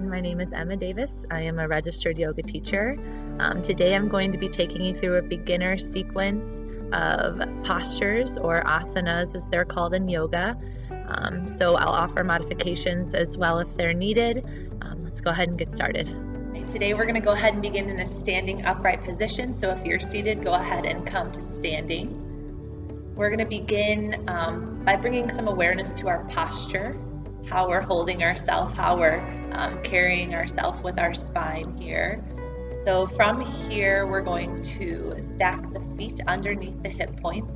everyone. My name is Emma Davis. I am a registered yoga teacher. Today I'm going to be taking you through a beginner sequence of postures, or asanas as they're called in yoga. So I'll offer modifications as well if they're needed. Let's go ahead and get started. Today we're going to go ahead and begin in a standing upright position. So if you're seated, go ahead and come to standing. We're going to begin by bringing some awareness to our posture, how we're holding ourselves, how we're carrying ourselves with our spine here. So from here, we're going to stack the feet underneath the hip points.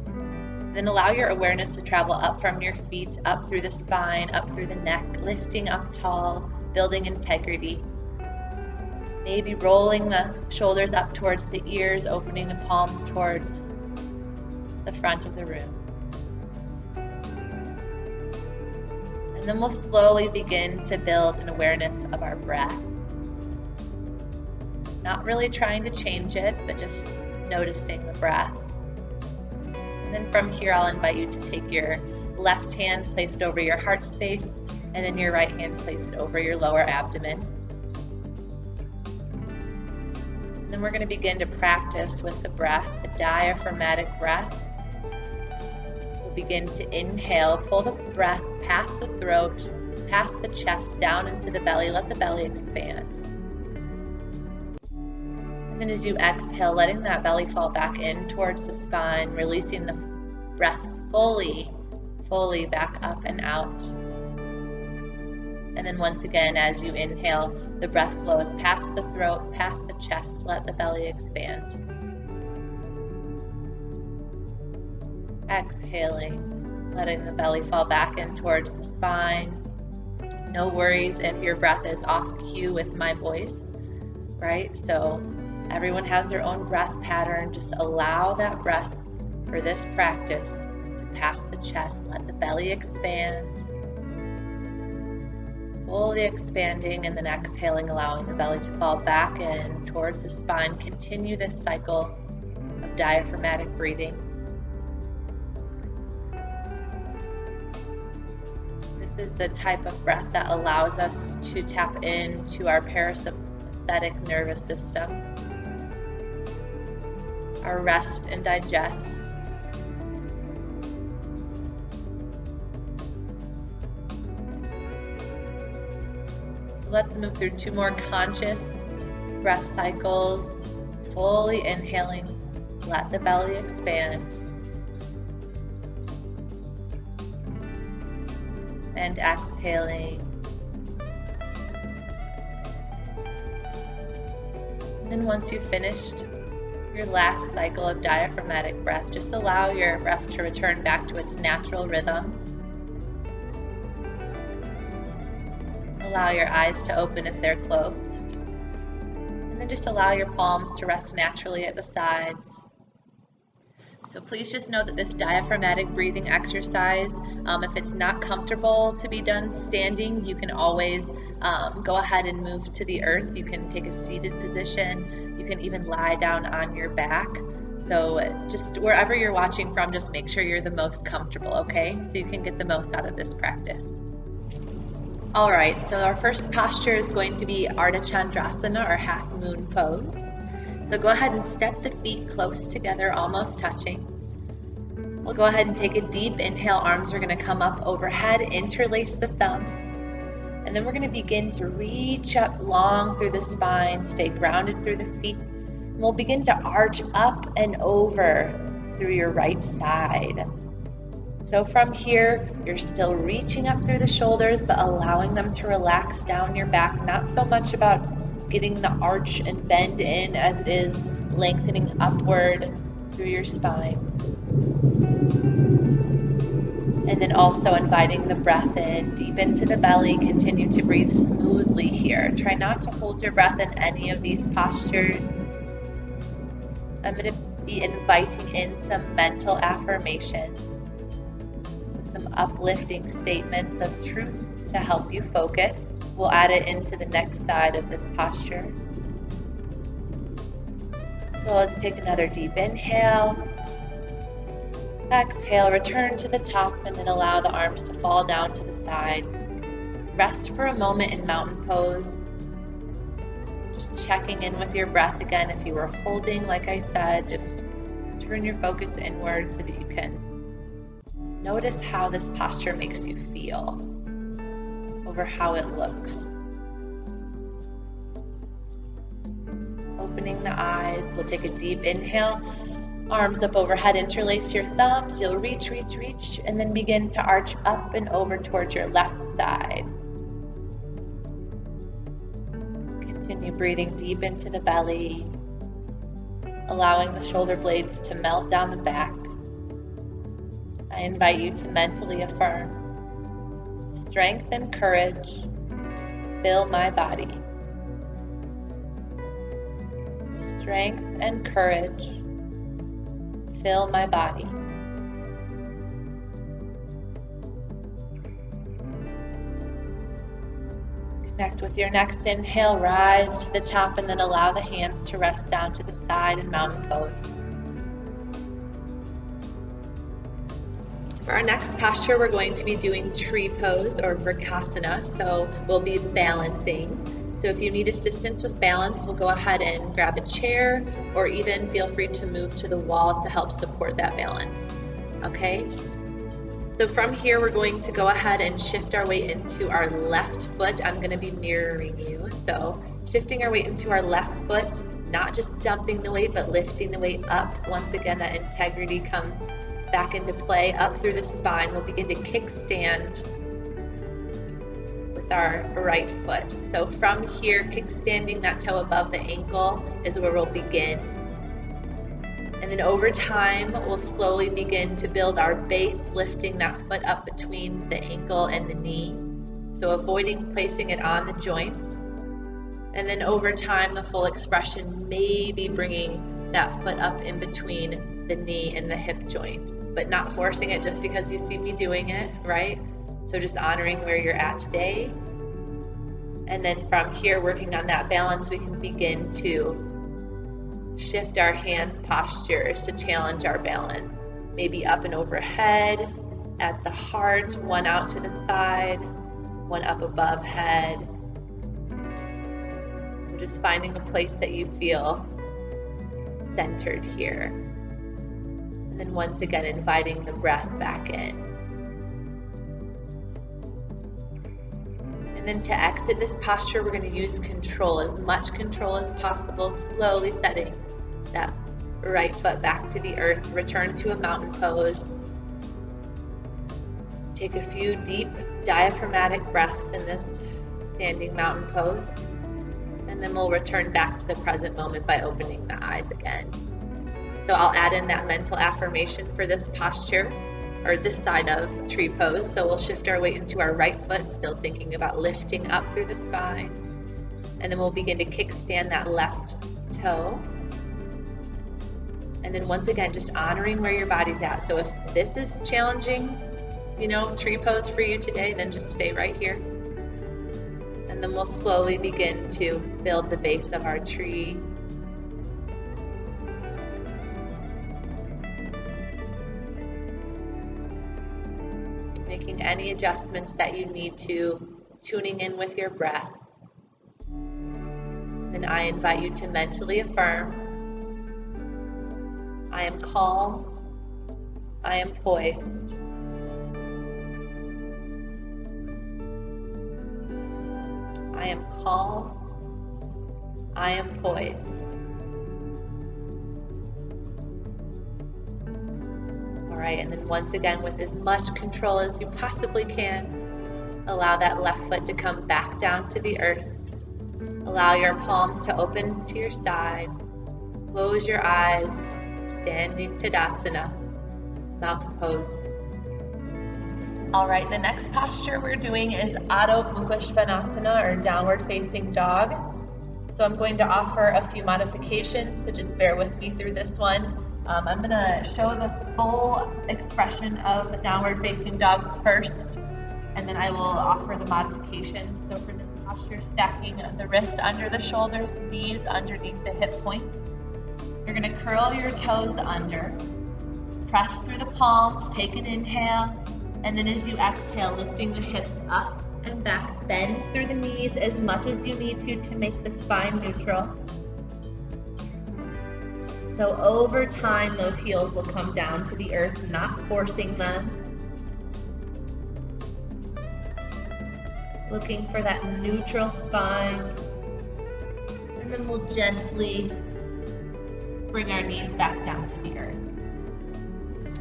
Then allow your awareness to travel up from your feet, up through the spine, up through the neck, lifting up tall, building integrity. Maybe rolling the shoulders up towards the ears, opening the palms towards the front of the room. And then we'll slowly begin to build an awareness of our breath. Not really trying to change it, but just noticing the breath. And then from here, I'll invite you to take your left hand, place it over your heart space, and then your right hand, place it over your lower abdomen. And then we're going to begin to practice with the breath, the diaphragmatic breath. Begin to inhale, pull the breath past the throat, past the chest, down into the belly. Let the belly expand. And then as you exhale, letting that belly fall back in towards the spine, releasing the breath fully back up and out. And then once again, as you inhale, the breath flows past the throat, past the chest. Let the belly expand. Exhaling, letting the belly fall back in towards the spine. No worries if your breath is off cue with my voice, right? So everyone has their own breath pattern. Just allow that breath for this practice to pass the chest. Let the belly expand, fully expanding, and then exhaling, allowing the belly to fall back in towards the spine. Continue this cycle of diaphragmatic breathing. This is the type of breath that allows us to tap into our parasympathetic nervous system, our rest and digest. So let's move through 2 more conscious breath cycles, fully inhaling, let the belly expand. And exhaling. And then once you've finished your last cycle of diaphragmatic breath, just allow your breath to return back to its natural rhythm. Allow your eyes to open if they're closed. And then just allow your palms to rest naturally at the sides. So please just know that this diaphragmatic breathing exercise, if it's not comfortable to be done standing, you can always go ahead and move to the earth. You can take a seated position. You can even lie down on your back. So just wherever you're watching from, just make sure you're the most comfortable, okay? So you can get the most out of this practice. All right, so our first posture is going to be Ardha Chandrasana, or half moon pose. So go ahead and step the feet close together, almost touching. We'll go ahead and take a deep inhale. Arms are going to come up overhead, interlace the thumbs. And then we're going to begin to reach up long through the spine, stay grounded through the feet. And we'll begin to arch up and over through your right side. So from here, you're still reaching up through the shoulders, but allowing them to relax down your back. Not so much about getting the arch and bend in as it is lengthening upward through your spine. And then also inviting the breath in deep into the belly. Continue to breathe smoothly here. Try not to hold your breath in any of these postures. I'm going to be inviting in some mental affirmations. So some uplifting statements of truth to help you focus. We'll add it into the next side of this posture. So let's take another deep inhale. Exhale, return to the top, and then allow the arms to fall down to the side. Rest for a moment in mountain pose. checking in with your breath again. If you were holding, like I said, just turn your focus inward so that you can notice how this posture makes you feel over how it looks. Opening the eyes, we'll take a deep inhale. Arms up overhead, interlace your thumbs. You'll reach, and then begin to arch up and over towards your left side. Continue breathing deep into the belly, allowing the shoulder blades to melt down the back. I invite you to mentally affirm, strength and courage fill my body. Strength and courage fill my body. Connect with your next inhale, rise to the top, and then allow the hands to rest down to the side in mountain pose. For our next posture, we're going to be doing tree pose or Vrksasana, so we'll be balancing. So if you need assistance with balance, we'll go ahead and grab a chair, or even feel free to move to the wall to help support that balance. Okay? So from here, we're going to go ahead and shift our weight into our left foot. I'm going to be mirroring you. So shifting our weight into our left foot, not just dumping the weight, but lifting the weight up. Once again, that integrity comes back into play, up through the spine. We'll begin to kickstand our right foot. So from here, kickstanding that toe above the ankle is where we'll begin. And then over time, we'll slowly begin to build our base, lifting that foot up between the ankle and the knee. So avoiding placing it on the joints. And then over time, the full expression may be bringing that foot up in between the knee and the hip joint, but not forcing it just because you see me doing it, right? So just honoring where you're at today. And then from here, working on that balance, we can begin to shift our hand postures to challenge our balance. Maybe up and overhead, at the heart, one out to the side, one up above head. So just finding a place that you feel centered here. And then once again, inviting the breath back in. And then to exit this posture, we're going to use control, as much control as possible, slowly setting that right foot back to the earth. Return to a mountain pose. Take a few deep diaphragmatic breaths in this standing mountain pose. And then we'll return back to the present moment by opening the eyes again. So I'll add in that mental affirmation for this posture, or this side of tree pose. So we'll shift our weight into our right foot, still thinking about lifting up through the spine. And then we'll begin to kickstand that left toe. And then once again, just honoring where your body's at. So if this is challenging, tree pose for you today, then just stay right here. And then we'll slowly begin to build the base of our tree. Making any adjustments that you need to, tuning in with your breath. Then I invite you to mentally affirm, I am calm, I am poised. I am calm, I am poised. Right, and then once again, with as much control as you possibly can, allow that left foot to come back down to the earth. Allow your palms to open to your side. Close your eyes, standing Tadasana, mountain pose. All right, the next posture we're doing is Adho Mukha Svanasana, or downward facing dog. So I'm going to offer a few modifications, so just bear with me through this one. I'm going to show the full expression of downward facing dog first, and then I will offer the modifications. So for this posture, stacking the wrists under the shoulders, knees underneath the hip points. You're going to curl your toes under, press through the palms, take an inhale, and then as you exhale, lifting the hips up and back. Bend through the knees as much as you need to make the spine neutral. So over time, those heels will come down to the earth, not forcing them. Looking for that neutral spine. And then we'll gently bring our knees back down to the earth.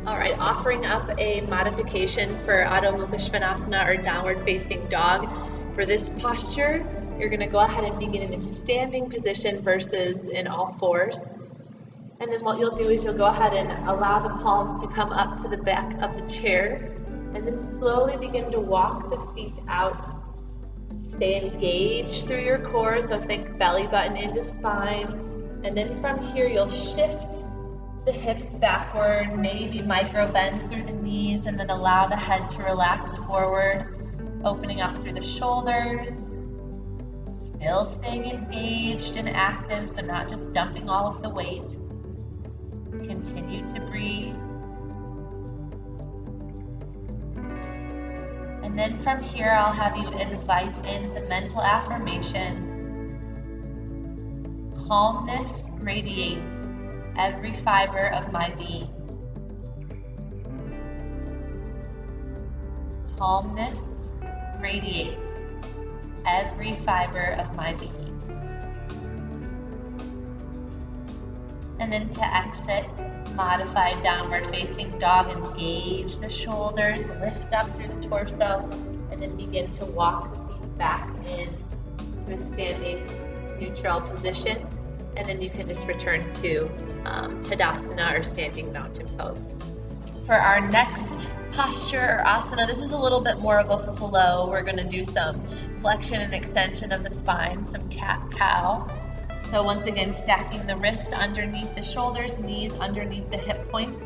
All right, offering up a modification for Adho Mukha Svanasana or downward facing dog. For this posture, you're gonna go ahead and begin in a standing position versus in all fours. And then what you'll do is you'll go ahead and allow the palms to come up to the back of the chair, and then slowly begin to walk the feet out. Stay engaged through your core, so think belly button into spine. And then from here, you'll shift the hips backward, maybe micro bend through the knees, and then allow the head to relax forward, opening up through the shoulders. Still staying engaged and active, so not just dumping all of the weight. Continue to breathe. And then from here, I'll have you invite in the mental affirmation. Calmness radiates every fiber of my being. Calmness radiates every fiber of my being. And then to exit, modified downward facing dog, engage the shoulders, lift up through the torso, and then begin to walk the feet back in to a standing neutral position. And then you can just return to Tadasana or standing mountain pose. For our next posture or asana, this is a little bit more of a flow. We're going to do some flexion and extension of the spine, some cat-cow. So once again, stacking the wrist underneath the shoulders, knees underneath the hip points.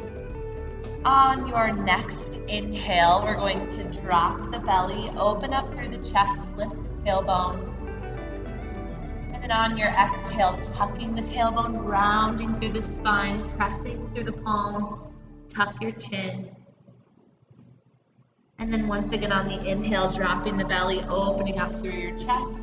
On your next inhale, we're going to drop the belly, open up through the chest, lift the tailbone. And then on your exhale, tucking the tailbone, grounding through the spine, pressing through the palms, tuck your chin. And then once again on the inhale, dropping the belly, opening up through your chest.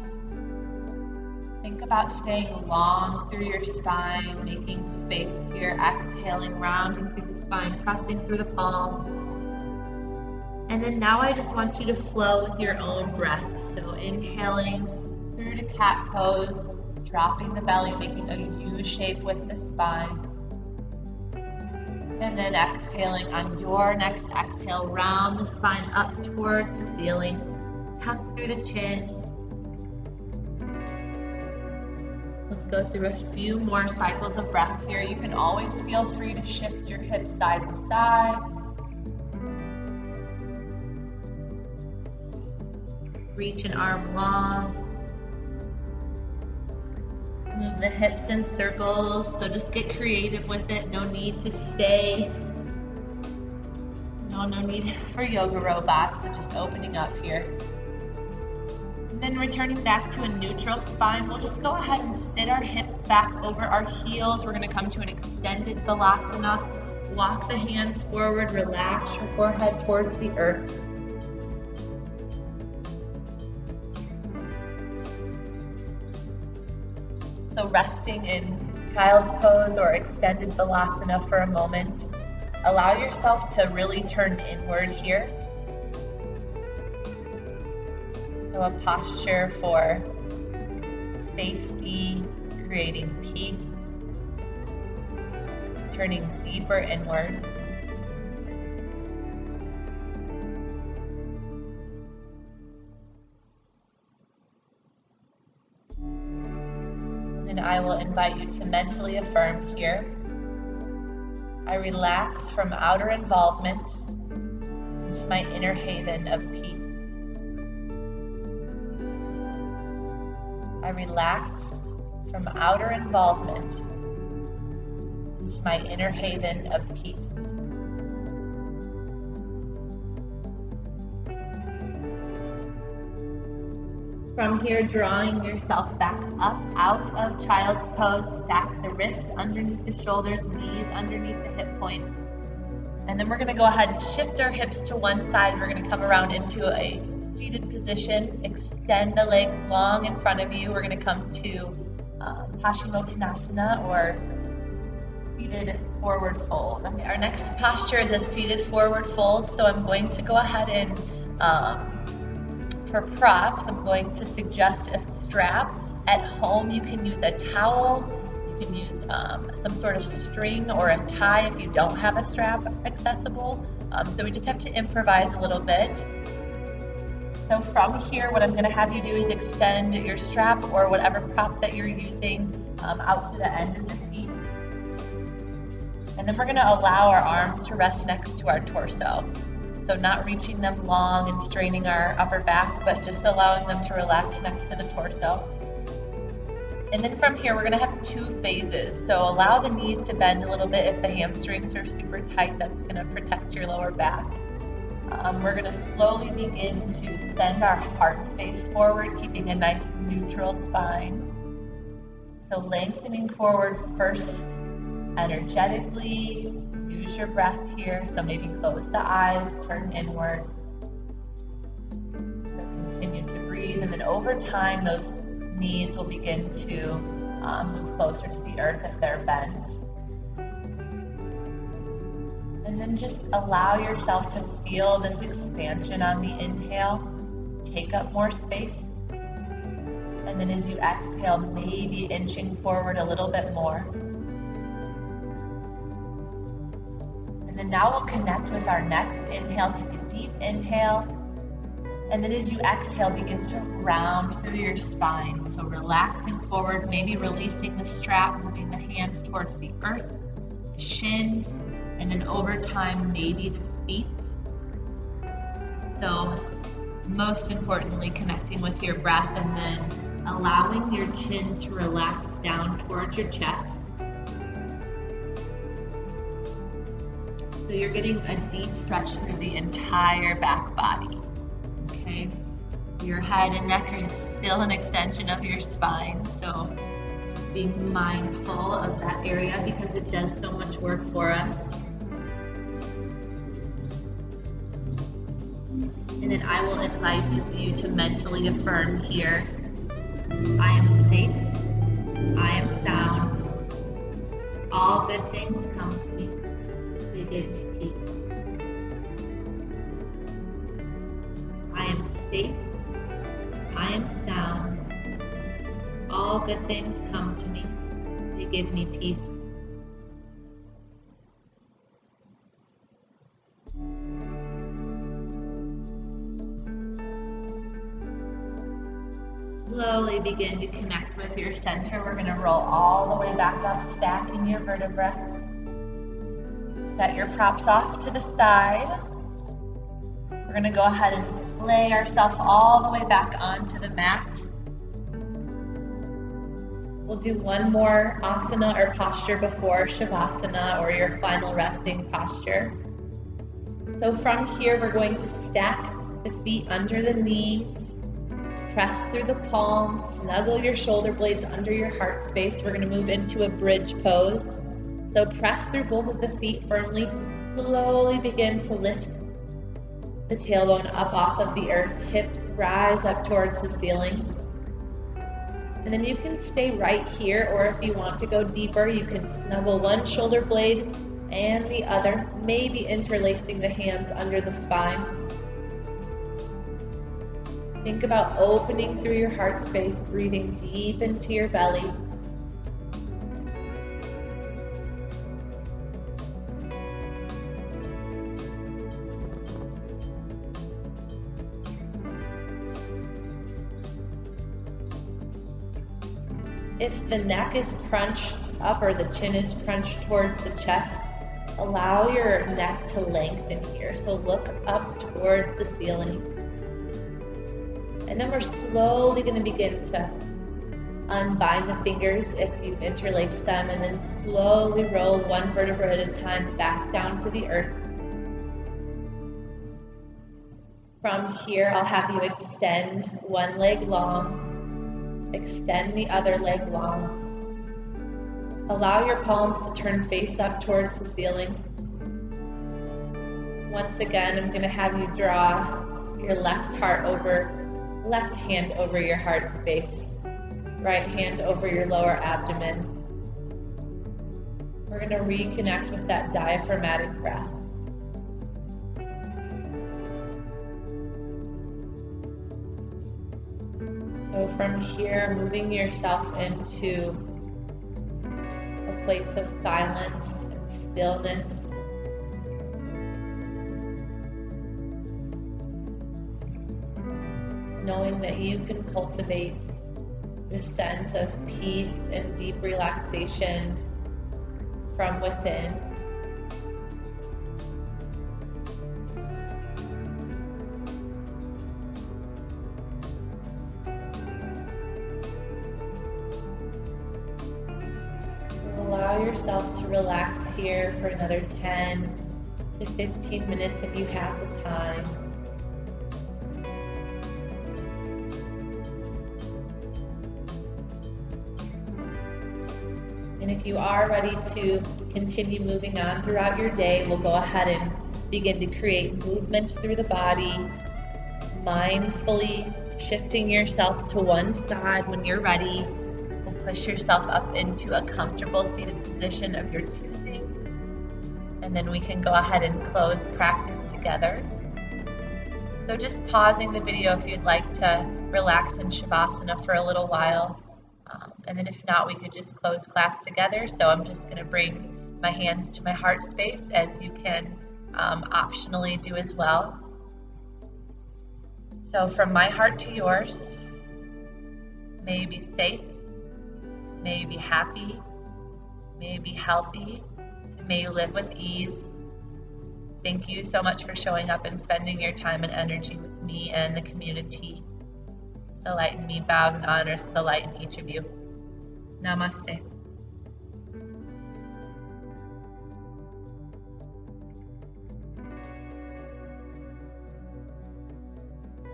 Think about staying long through your spine, making space here, exhaling, rounding through the spine, pressing through the palms. And then now I just want you to flow with your own breath. So inhaling through to cat pose, dropping the belly, making a U shape with the spine. And then exhaling on your next exhale, round the spine up towards the ceiling, tuck through the chin. Let's go through a few more cycles of breath here. You can always feel free to shift your hips side to side. Reach an arm long. Move the hips in circles, so just get creative with it. No need to stay. No need for yoga robots, so just opening up here. And then returning back to a neutral spine, we'll just go ahead and sit our hips back over our heels. We're going to come to an extended Balasana. Walk the hands forward, relax your forehead towards the earth. So resting in child's pose or extended Balasana for a moment. Allow yourself to really turn inward here. So a posture for safety, creating peace, turning deeper inward. And I will invite you to mentally affirm here. I relax from outer involvement into my inner haven of peace. I relax from outer involvement into my inner haven of peace. From here, drawing yourself back up out of child's pose, stack the wrist underneath the shoulders, knees underneath the hip points. And then we're going to go ahead and shift our hips to one side. We're going to come around into a seated position. Extend the legs long in front of you. We're going to come to Paschimottanasana, or seated forward fold. Okay, our next posture is a seated forward fold, so I'm going to go ahead and for props, I'm going to suggest a strap. At home, you can use a towel, you can use some sort of string or a tie if you don't have a strap accessible. So we just have to improvise a little bit. So from here, what I'm going to have you do is extend your strap or whatever prop that you're using out to the end of the feet. And then we're going to allow our arms to rest next to our torso. So not reaching them long and straining our upper back, but just allowing them to relax next to the torso. And then from here, we're going to have two phases. So allow the knees to bend a little bit. If the hamstrings are super tight, that's going to protect your lower back. We're going to slowly begin to send our heart space forward, keeping a nice neutral spine. So lengthening forward first energetically. Use your breath here. So maybe close the eyes, turn inward. So continue to breathe. And then over time, those knees will begin to move closer to the earth if they're bent. And then just allow yourself to feel this expansion on the inhale. Take up more space. And then as you exhale, maybe inching forward a little bit more. And then now we'll connect with our next inhale. Take a deep inhale. And then as you exhale, begin to round through your spine. So relaxing forward, maybe releasing the strap, moving the hands towards the earth, the shins, and then over time, maybe the feet. So most importantly, connecting with your breath and then allowing your chin to relax down towards your chest. So you're getting a deep stretch through the entire back body. Okay, your head and neck are still an extension of your spine, so being mindful of that area because it does so much work for us. And then I will invite you to mentally affirm here. I am safe. I am sound. All good things come to me. They give me peace. I am safe. I am sound. All good things come to me. They give me peace. Slowly begin to connect with your center. We're going to roll all the way back up, stacking your vertebrae. Set your props off to the side. We're going to go ahead and lay ourselves all the way back onto the mat. We'll do one more asana or posture before Shavasana, or your final resting posture. So from here, we're going to stack the feet under the knees. Press through the palms, snuggle your shoulder blades under your heart space. We're going to move into a bridge pose. So press through both of the feet firmly. Slowly begin to lift the tailbone up off of the earth. Hips rise up towards the ceiling. And then you can stay right here, or if you want to go deeper, you can snuggle one shoulder blade and the other, maybe interlacing the hands under the spine. Think about opening through your heart space, breathing deep into your belly. If the neck is crunched up or the chin is crunched towards the chest, allow your neck to lengthen here. So look up towards the ceiling. And then we're slowly going to begin to unbind the fingers if you've interlaced them, and then slowly roll one vertebra at a time back down to the earth. From here, I'll have you extend one leg long, extend the other leg long. Allow your palms to turn face up towards the ceiling. Once again, I'm going to have you draw your left hand over your heart space, right hand over your lower abdomen. We're going to reconnect with that diaphragmatic breath. So from here, moving yourself into a place of silence and stillness. Knowing that you can cultivate this sense of peace and deep relaxation from within. Allow yourself to relax here for another 10 to 15 minutes if you have the time. And if you are ready to continue moving on throughout your day, we'll go ahead and begin to create movement through the body, mindfully shifting yourself to one side when you're ready. We'll push yourself up into a comfortable seated position of your choosing. And then we can go ahead and close practice together. So just pausing the video if you'd like to relax in Shavasana for a little while. And then if not, we could just close class together. So I'm just going to bring my hands to my heart space, as you can optionally do as well. So from my heart to yours, may you be safe, may you be happy, may you be healthy, and may you live with ease. Thank you so much for showing up and spending your time and energy with me and the community. The light in me bows and honors the light in each of you. Namaste.